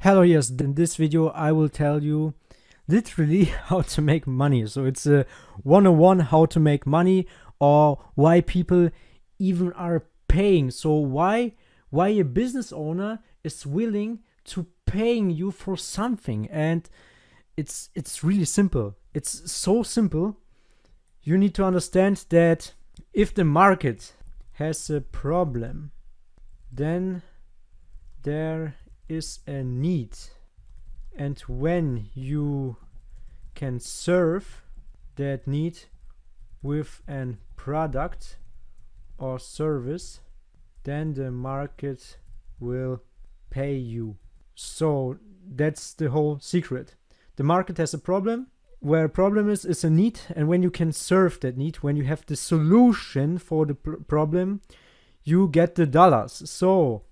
Hello, yes, in this video I will tell you literally how to make money. So it's a 101 how to make money, or why people even are paying. So why a business owner is willing to paying you for something. And it's really simple. It's so simple. You need to understand that if the market has a problem, then there is a need, and when you can serve that need with a product or service, then the market will pay you. So that's the whole secret. The market has a problem. Where a problem is a need, and when you can serve that need, when you have the solution for the problem, you get the dollars. So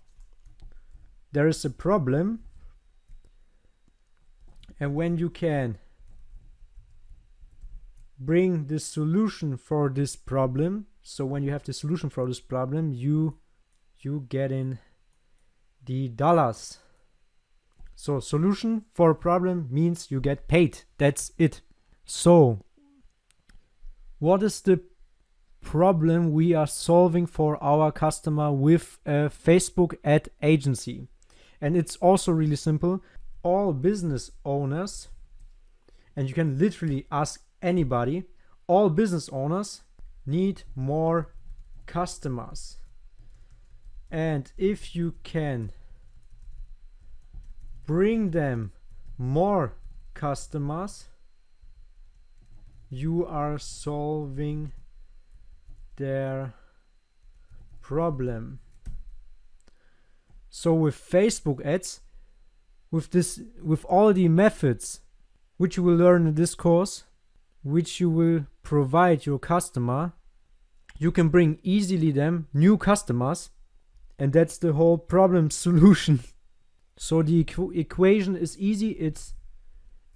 there is a problem, and when you can bring the solution for this problem, so when you have the solution for this problem, you get in the dollars. So solution for a problem means you get paid. That's it. So what is the problem we are solving for our customer with a Facebook ad agency? And it's also really simple. All business owners, and you can literally ask anybody, all business owners need more customers. And if you can bring them more customers, you are solving their problem. So with Facebook ads, with all the methods which you will learn in this course, which you will provide your customer, you can bring easily them new customers, and that's the whole problem solution. So the equation is easy. It's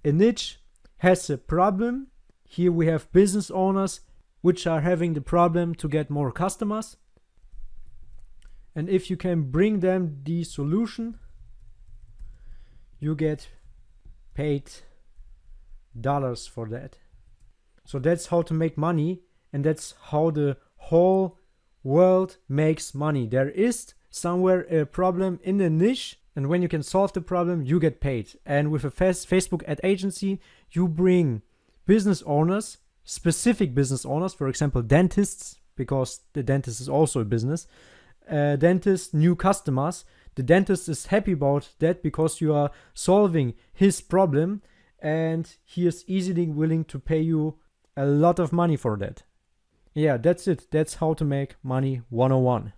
a niche has a problem. Here we have business owners which are having the problem to get more customers. And if you can bring them the solution, you get paid dollars for that. So that's how to make money, and that's how the whole world makes money. There is somewhere a problem in the niche, and when you can solve the problem, you get paid. And with a Facebook ad agency, you bring business owners, specific business owners, for example, dentists, because the dentist is also a business. Dentist, new customers. The dentist is happy about that because you are solving his problem, and he is easily willing to pay you a lot of money for that. Yeah, that's it. That's how to make money 101.